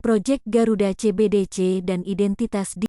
Proyek Garuda CBDC dan identitas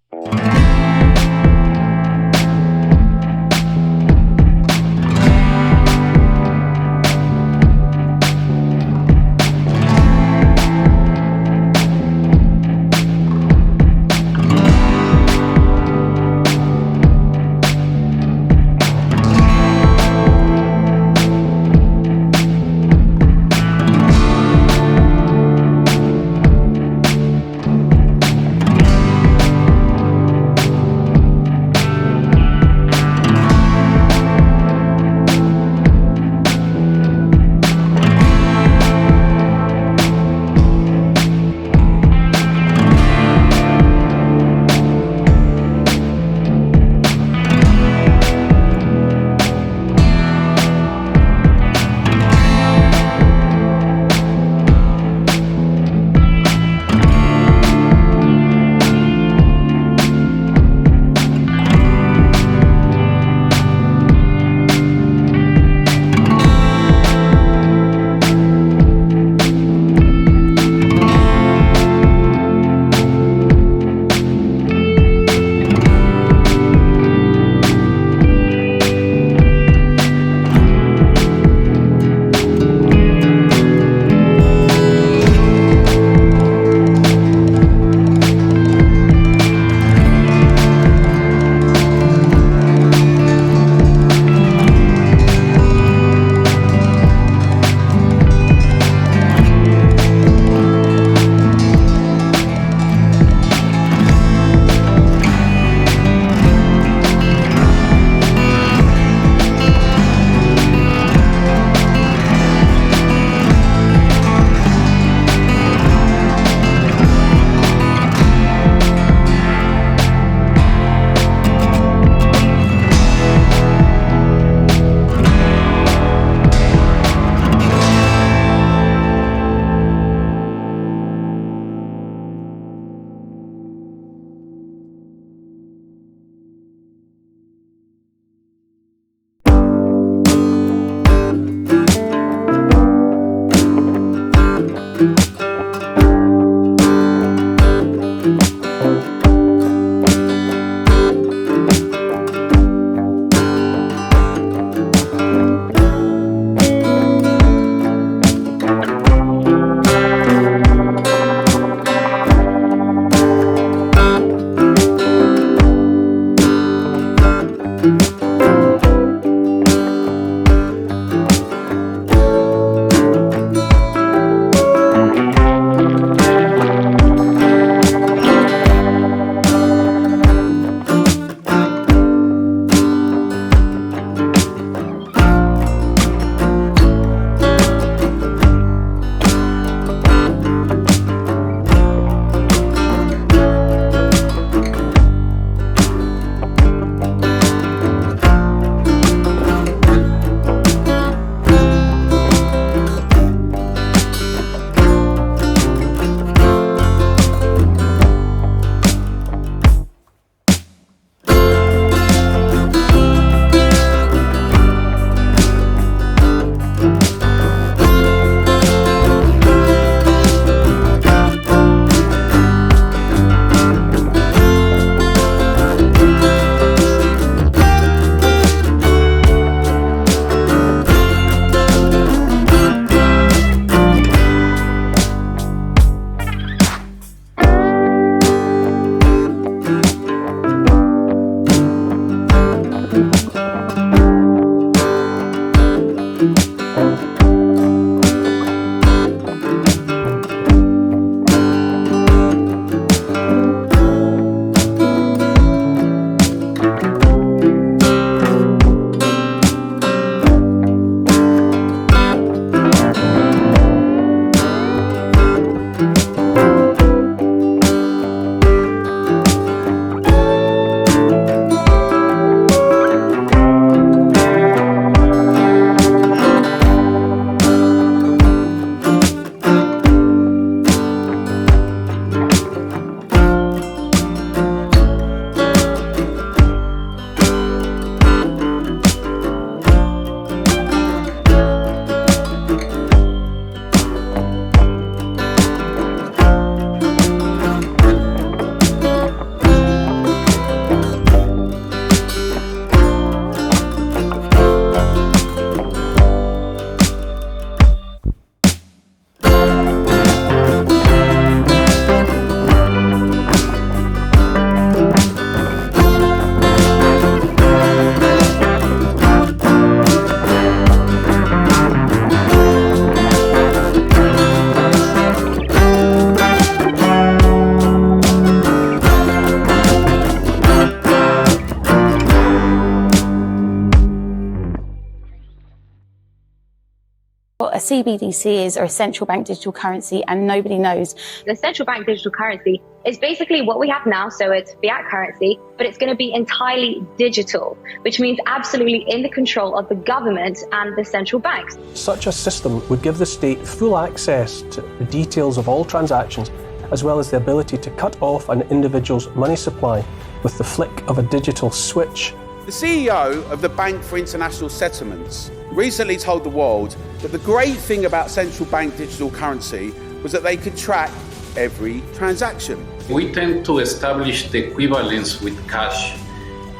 CBDC is, or a central bank digital currency, and nobody knows. The central bank digital currency is basically what we have now, so it's fiat currency, but it's going to be entirely digital, which means absolutely in the control of the government and the central banks. Such a system would give the state full access to the details of all transactions, as well as the ability to cut off an individual's money supply with the flick of a digital switch. The CEO of the Bank for International Settlements recently told the world that the great thing about central bank digital currency was that they could track every transaction. We tend to establish the equivalence with cash,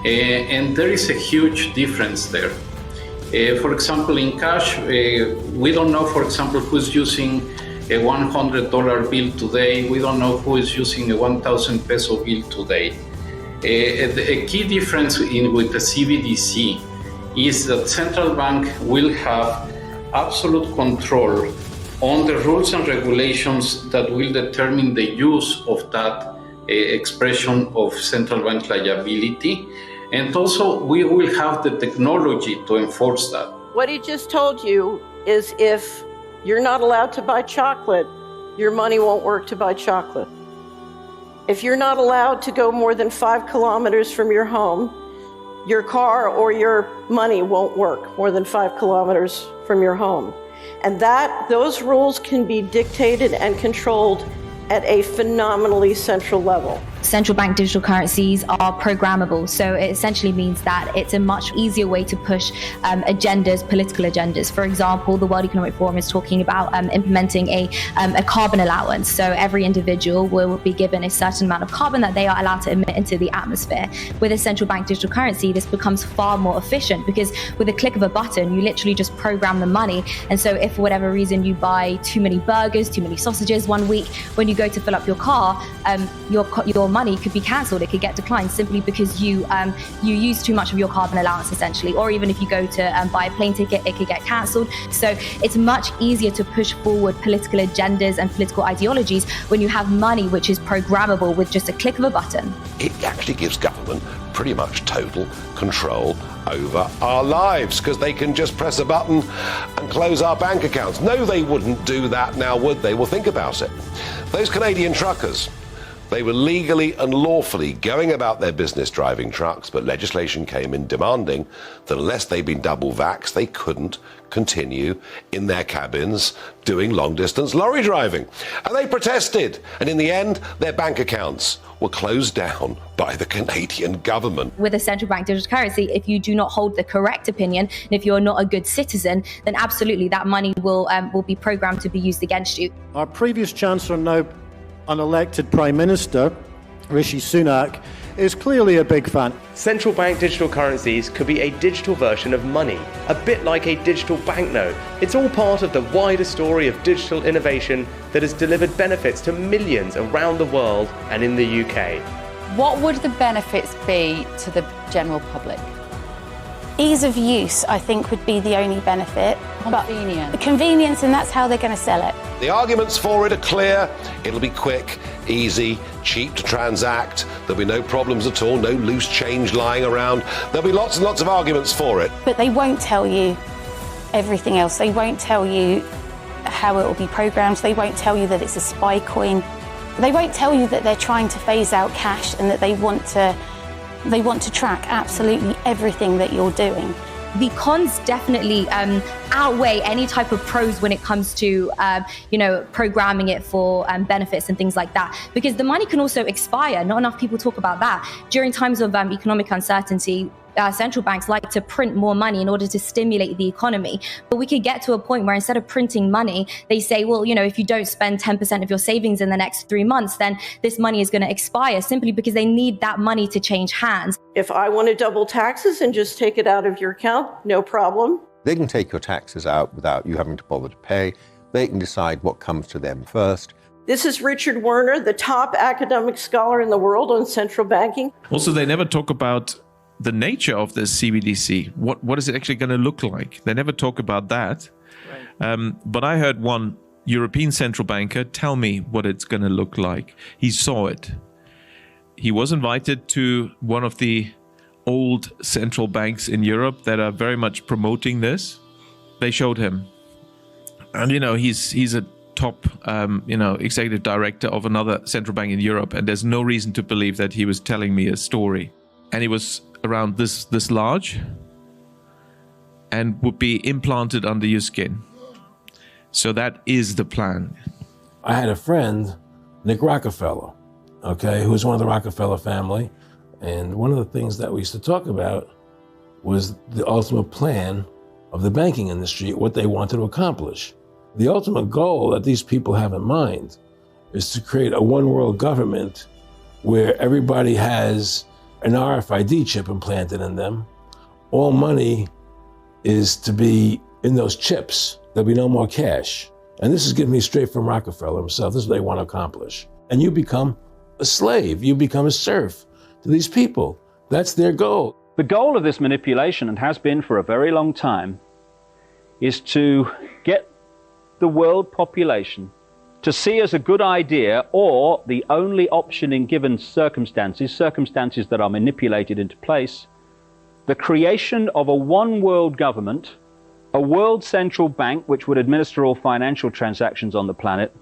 and there is a huge difference there. For example, in cash, we don't know, for example, who's using a $100 bill today. We don't know who is using a 1,000 peso bill today. A key difference with the CBDC is that central bank will have absolute control on the rules and regulations that will determine the use of that expression of central bank liability. And also we will have the technology to enforce that. What he just told you is if you're not allowed to buy chocolate, your money won't work to buy chocolate. If you're not allowed to go more than 5 kilometers from your home, your car or your money won't work more than 5 kilometers from your home. And those rules can be dictated and controlled at a phenomenally central level. Central bank digital currencies are programmable, so it essentially means that it's a much easier way to push agendas, political agendas. For example, the World Economic Forum is talking about implementing a carbon allowance. So every individual will be given a certain amount of carbon that they are allowed to emit into the atmosphere. With a central bank digital currency, this becomes far more efficient because with a click of a button, you literally just program the money. And so if for whatever reason you buy too many burgers, too many sausages one week, when you go to fill up your car, your money could be cancelled. It could get declined simply because you use too much of your carbon allowance, essentially. Or even if you go to buy a plane ticket, it could get cancelled. So it's much easier to push forward political agendas and political ideologies when you have money which is programmable with just a click of a button. It actually gives government pretty much total control over our lives because they can just press a button and close our bank accounts. No, they wouldn't do that now, would they? Well, think about it. Those Canadian truckers, they were legally and lawfully going about their business driving trucks, but legislation came in demanding that unless they'd been double vaxxed, they couldn't continue in their cabins doing long-distance lorry driving. And they protested, and in the end, their bank accounts were closed down by the Canadian government. With a central bank digital currency, if you do not hold the correct opinion, and if you're not a good citizen, then absolutely that money will be programmed to be used against you. Our previous Chancellor, now unelected Prime Minister, Rishi Sunak, is clearly a big fan. Central bank digital currencies could be a digital version of money, a bit like a digital banknote. It's all part of the wider story of digital innovation that has delivered benefits to millions around the world and in the UK. What would the benefits be to the general public? Ease of use, I think, would be the only benefit. Convenience. But convenience, and that's how they're going to sell it. The arguments for it are clear. It'll be quick, easy, cheap to transact. There'll be no problems at all, no loose change lying around. There'll be lots and lots of arguments for it. But they won't tell you everything else. They won't tell you how it will be programmed. They won't tell you that it's a spy coin. They won't tell you that they're trying to phase out cash and that they want to track absolutely everything that you're doing. The cons definitely outweigh any type of pros when it comes to, programming it for benefits and things like that. Because the money can also expire. Not enough people talk about that. During times of economic uncertainty, central banks like to print more money in order to stimulate the economy. But we could get to a point where instead of printing money, they say, well, if you don't spend 10% of your savings in the next 3 months, then this money is going to expire simply because they need that money to change hands. If I want to double taxes and just take it out of your account, no problem. They can take your taxes out without you having to bother to pay. They can decide what comes to them first. This is Richard Werner, the top academic scholar in the world on central banking. Also, they never talk about the nature of this CBDC. What is it actually going to look like? They never talk about that. Right. But I heard one European central banker tell me what it's going to look like. He saw it. He was invited to one of the old central banks in Europe that are very much promoting this. They showed him And, he's a top, executive director of another central bank in Europe. And there's no reason to believe that he was telling me a story. And it was around this large and would be implanted under your skin. So that is the plan. I had a friend, Nick Rockefeller, who was one of the Rockefeller family. And one of the things that we used to talk about was the ultimate plan of the banking industry, what they wanted to accomplish. The ultimate goal that these people have in mind is to create a one world government where everybody has an RFID chip implanted in them. All money is to be in those chips. There'll be no more cash. And this is given me straight from Rockefeller himself. This is what they want to accomplish. And you become a slave. You become a serf to these people. That's their goal. The goal of this manipulation, and has been for a very long time, is to get the world population to see as a good idea, or the only option in given circumstances that are manipulated into place, the creation of a one world government, a world central bank which would administer all financial transactions on the planet,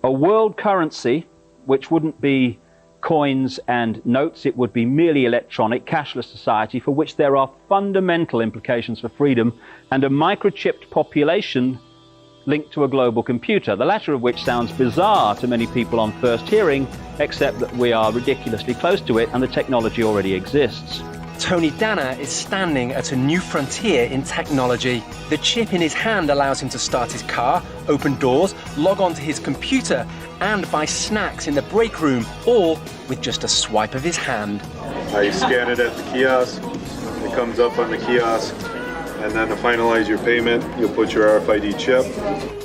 a world currency which wouldn't be coins and notes, it would be merely electronic, cashless society for which there are fundamental implications for freedom, and a microchipped population linked to a global computer, the latter of which sounds bizarre to many people on first hearing, except that we are ridiculously close to it and the technology already exists. Tony Danner is standing at a new frontier in technology. The chip in his hand allows him to start his car, open doors, log onto his computer, and buy snacks in the break room, all with just a swipe of his hand. You scan it at the kiosk, it comes up on the kiosk, and then to finalize your payment, you'll put your RFID chip.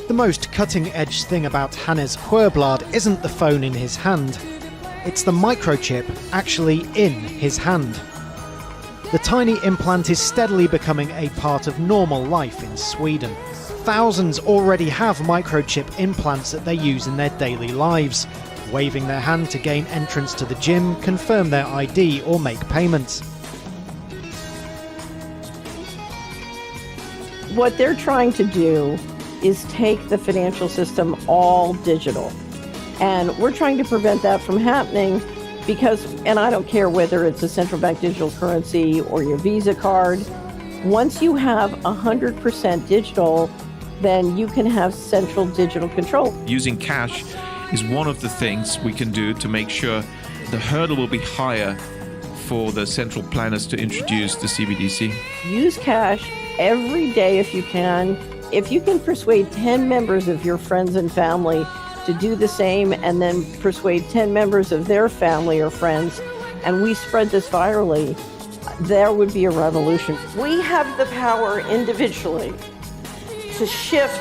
The most cutting-edge thing about Hannes Puerblad isn't the phone in his hand, it's the microchip actually in his hand. The tiny implant is steadily becoming a part of normal life in Sweden. Thousands already have microchip implants that they use in their daily lives, waving their hand to gain entrance to the gym, confirm their ID or make payments. What they're trying to do is take the financial system all digital. And we're trying to prevent that from happening because, and I don't care whether it's a central bank digital currency or your Visa card, once you have 100% digital, then you can have central digital control. Using cash is one of the things we can do to make sure the hurdle will be higher for the central planners to introduce the CBDC. Use cash every day if you can. If you can persuade 10 members of your friends and family to do the same, and then persuade 10 members of their family or friends, and we spread this virally, there would be a revolution. We have the power individually to shift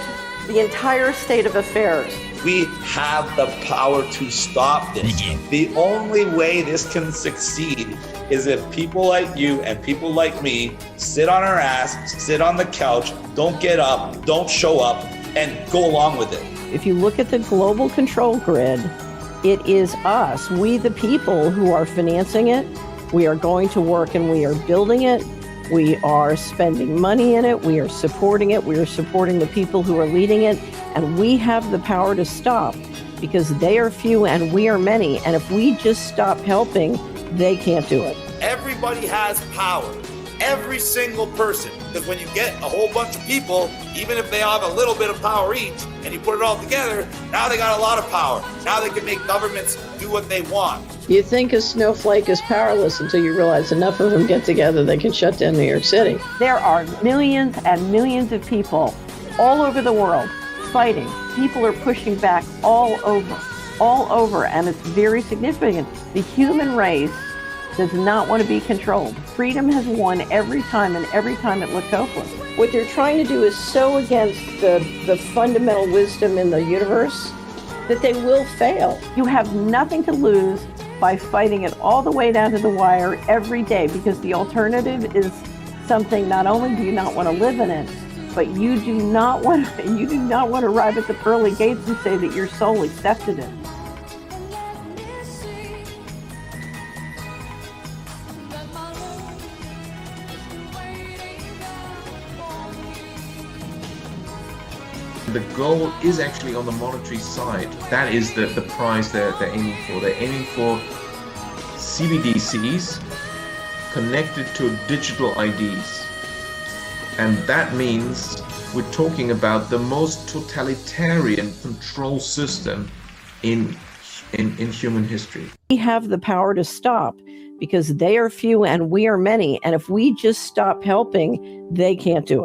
the entire state of affairs. We have the power to stop this. The only way this can succeed is if people like you and people like me sit on our ass, sit on the couch, don't get up, don't show up, and go along with it. If you look at the global control grid, it is us, we the people, who are financing it. We are going to work and we are building it. We are spending money in it. We are supporting it. We are supporting the people who are leading it. And we have the power to stop because they are few and we are many. And if we just stop helping, they can't do it. Everybody has power. Every single person. Because when you get a whole bunch of people, even if they have a little bit of power each, and you put it all together, now they got a lot of power. Now they can make governments do what they want. You think a snowflake is powerless until you realize enough of them get together, they can shut down New York City. There are millions and millions of people all over the world fighting. People are pushing back all over, and it's very significant. The human race does not want to be controlled. Freedom has won every time, and every time it looks hopeless. What they're trying to do is so against the fundamental wisdom in the universe that they will fail. You have nothing to lose by fighting it all the way down to the wire every day, because the alternative is something not only do you not want to live in it, but you do not want to arrive at the pearly gates and say that your soul accepted it. The goal is actually on the monetary side. That is the prize they're aiming for. They're aiming for CBDCs connected to digital IDs. And that means we're talking about the most totalitarian control system in human history. We have the power to stop because they are few and we are many. And if we just stop helping, they can't do it.